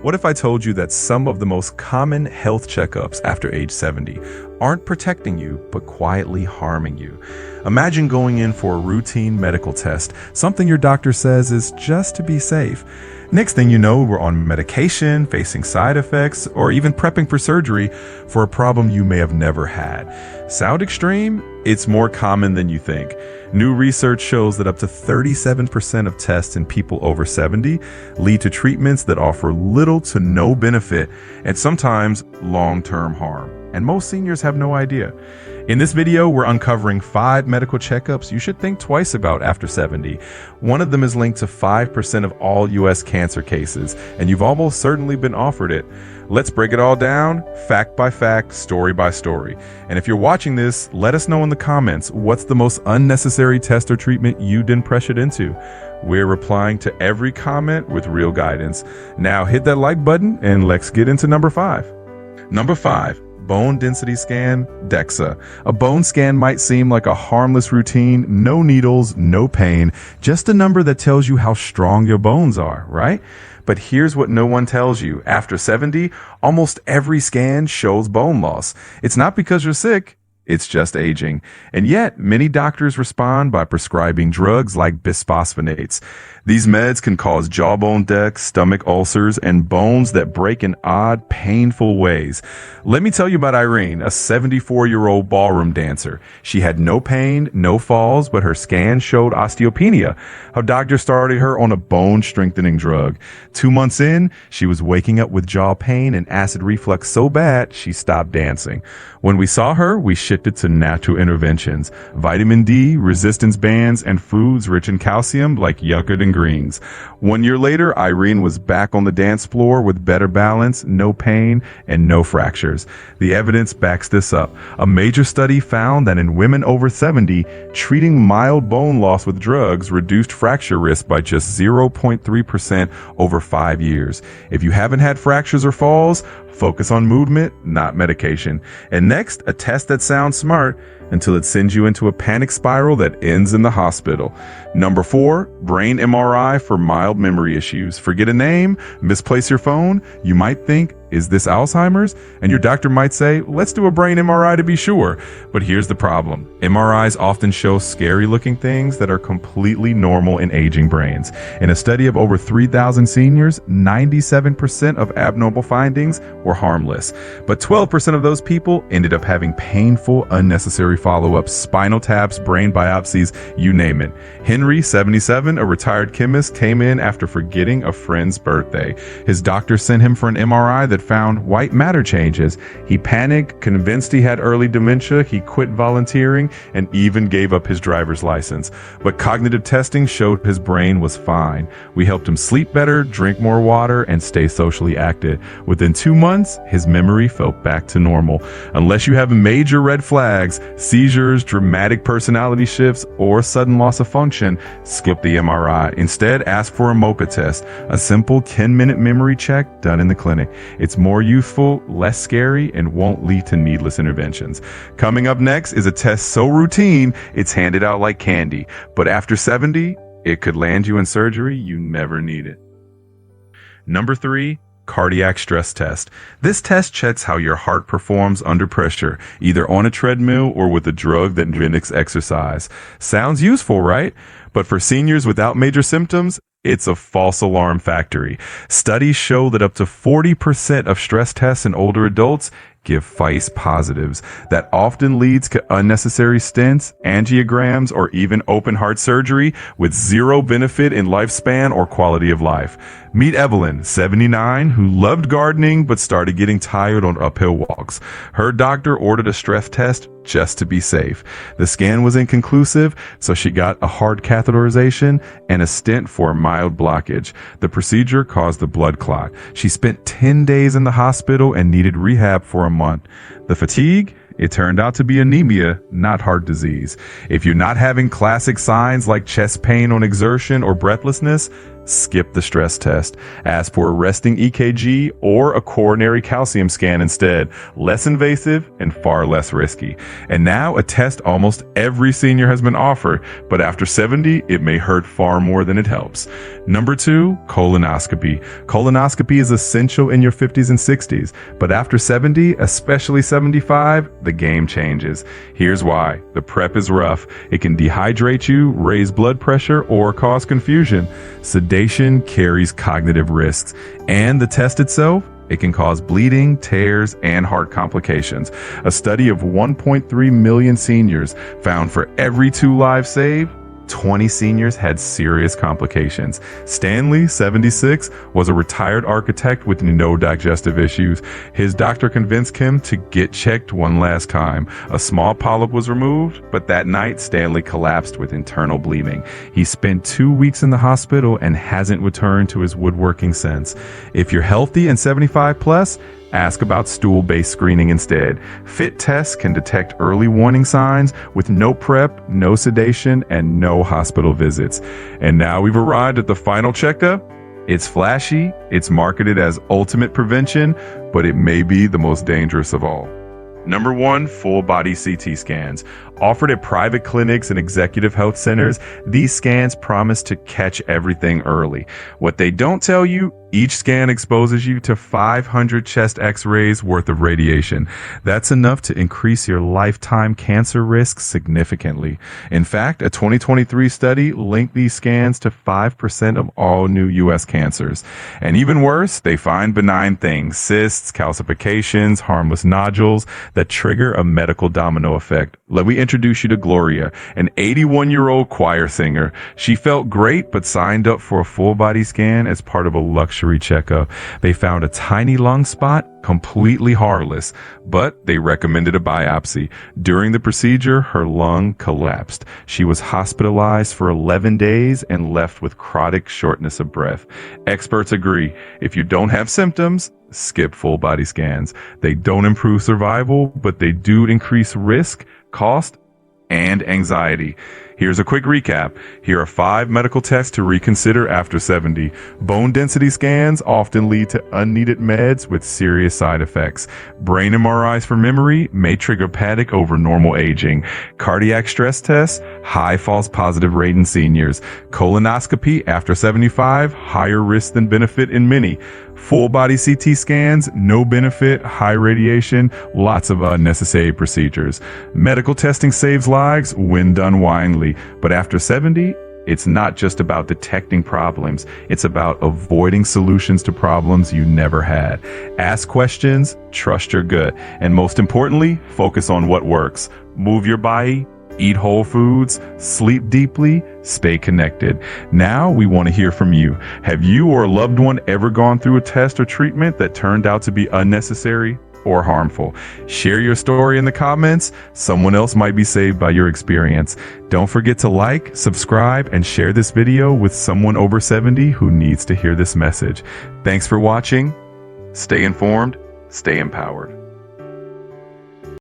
What if I told you that some of the most common health checkups after age 70 aren't protecting you, but quietly harming you? Imagine going in for a routine medical test, something your doctor says is just to be safe. Next thing you know, we're on medication, facing side effects, or even prepping for surgery for a problem you may have never had. Sound extreme? It's more common than you think. New research shows that up to 37% of tests in people over 70 lead to treatments that offer little to no benefit and sometimes long-term harm. And most seniors have no idea. In this video, we're uncovering 5 medical checkups you should think twice about after 70. One of them is linked to 5% of all US cancer cases, and you've almost certainly been offered it. Let's break it all down, fact by fact, story by story. And if you're watching this, let us know in the comments, what's the most unnecessary test or treatment you've been pressured into? We're replying to every comment with real guidance. Now hit that like button and let's get into number 5. Number 5. Bone density scan, DEXA. A bone scan might seem like a harmless routine, no needles, no pain, just a number that tells you how strong your bones are, right? But here's what no one tells you. After 70, almost every scan shows bone loss. It's not because you're sick. It's just aging. And yet, many doctors respond by prescribing drugs like bisphosphonates. These meds can cause jawbone death, stomach ulcers, and bones that break in odd, painful ways. Let me tell you about Irene, a 74-year-old ballroom dancer. She had no pain, no falls, but her scan showed osteopenia. Her doctor started her on a bone-strengthening drug. 2 months in, she was waking up with jaw pain and acid reflux so bad, she stopped dancing. When we saw her, we shifted to natural interventions, vitamin D, resistance bands, and foods rich in calcium like yogurt and greens. 1 year later, Irene was back on the dance floor with better balance, no pain, and no fractures. The evidence backs this up. A major study found that in women over 70, treating mild bone loss with drugs reduced fracture risk by just 0.3% over 5 years. If you haven't had fractures or falls, focus on movement, not medication. And next, a test that sounds smart until it sends you into a panic spiral that ends in the hospital. Number 4, brain MRI for mild memory issues. Forget a name, misplace your phone, you might think, is this Alzheimer's? And your doctor might say, let's do a brain MRI to be sure. But here's the problem. MRIs often show scary looking things that are completely normal in aging brains. In a study of over 3,000 seniors, 97% of abnormal findings were harmless. But 12% of those people ended up having painful, unnecessary follow-ups, spinal taps, brain biopsies, you name it. Henry, 77, a retired chemist, came in after forgetting a friend's birthday. His doctor sent him for an MRI that found white matter changes. He panicked, convinced he had early dementia, he quit volunteering, and even gave up his driver's license. But cognitive testing showed his brain was fine. We helped him sleep better, drink more water, and stay socially active. Within 2 months, his memory felt back to normal. Unless you have major red flags, seizures, dramatic personality shifts, or sudden loss of function, skip the MRI. Instead, ask for a MOCA test, a simple 10-minute memory check done in the clinic. It's more useful, less scary, and won't lead to needless interventions. Coming up next is a test so routine, it's handed out like candy. But after 70, it could land you in surgery you never needed. Number 3, cardiac stress test. This test checks how your heart performs under pressure, either on a treadmill or with a drug that mimics exercise. Sounds useful, right? But for seniors without major symptoms, it's a false alarm factory. Studies show that up to 40% of stress tests in older adults give false positives. That often leads to unnecessary stents, angiograms, or even open heart surgery with zero benefit in lifespan or quality of life. Meet Evelyn, 79, who loved gardening but started getting tired on uphill walks. Her doctor ordered a stress test just to be safe. The scan was inconclusive, so she got a heart catheterization and a stent for a mild blockage. The procedure caused a blood clot. She spent 10 days in the hospital and needed rehab for a month. The fatigue? It turned out to be anemia, not heart disease. If you're not having classic signs like chest pain on exertion or breathlessness, skip the stress test. Ask for a resting EKG or a coronary calcium scan instead. Less invasive and far less risky. And now a test almost every senior has been offered, but after 70, it may hurt far more than it helps. Number 2, colonoscopy. Colonoscopy is essential in your 50s and 60s, but after 70, especially 75, the game changes. Here's why. The prep is rough. It can dehydrate you, raise blood pressure, or cause confusion. Sedation carries cognitive risks, and the test itself, it can cause bleeding, tears, and heart complications. A study of 1.3 million seniors found for every 2 lives saved, 20 seniors had serious complications. Stanley, 76, was a retired architect with no digestive issues. His doctor convinced him to get checked one last time. A small polyp was removed, but that night Stanley collapsed with internal bleeding. He spent 2 weeks in the hospital and hasn't returned to his woodworking since. If you're healthy and 75 plus, ask about stool-based screening instead. FIT tests can detect early warning signs with no prep, no sedation, and no hospital visits. And now we've arrived at the final checkup. It's flashy, it's marketed as ultimate prevention, but it may be the most dangerous of all. Number 1, full body CT scans. Offered at private clinics and executive health centers, these scans promise to catch everything early. What they don't tell you, each scan exposes you to 500 chest x-rays worth of radiation. That's enough to increase your lifetime cancer risk significantly. In fact, a 2023 study linked these scans to 5% of all new U.S. cancers. And even worse, they find benign things, cysts, calcifications, harmless nodules that trigger a medical domino effect. Let me introduce you to Gloria, an 81-year-old choir singer. She felt great, but signed up for a full body scan as part of a luxury checkup. They found a tiny lung spot, completely harmless, but they recommended a biopsy. During the procedure, her lung collapsed. She was hospitalized for 11 days and left with chronic shortness of breath. Experts agree, if you don't have symptoms, skip full body scans. They don't improve survival, but they do increase risk, cost, and anxiety. Here's a quick recap. Here are 5 medical tests to reconsider after 70. Bone density scans often lead to unneeded meds with serious side effects. Brain MRIs for memory may trigger panic over normal aging. Cardiac stress tests, high false positive rate in seniors. Colonoscopy after 75, higher risk than benefit in many. Full body CT scans, no benefit, high radiation, lots of unnecessary procedures. Medical testing saves lives when done wisely, but after 70, it's not just about detecting problems. It's about avoiding solutions to problems you never had. Ask questions, trust your gut, and most importantly, focus on what works. Move your body, eat whole foods, sleep deeply, stay connected. Now we want to hear from you. Have you or a loved one ever gone through a test or treatment that turned out to be unnecessary or harmful? Share your story in the comments. Someone else might be saved by your experience. Don't forget to like, subscribe, and share this video with someone over 70 who needs to hear this message. Thanks for watching. Stay informed, stay empowered.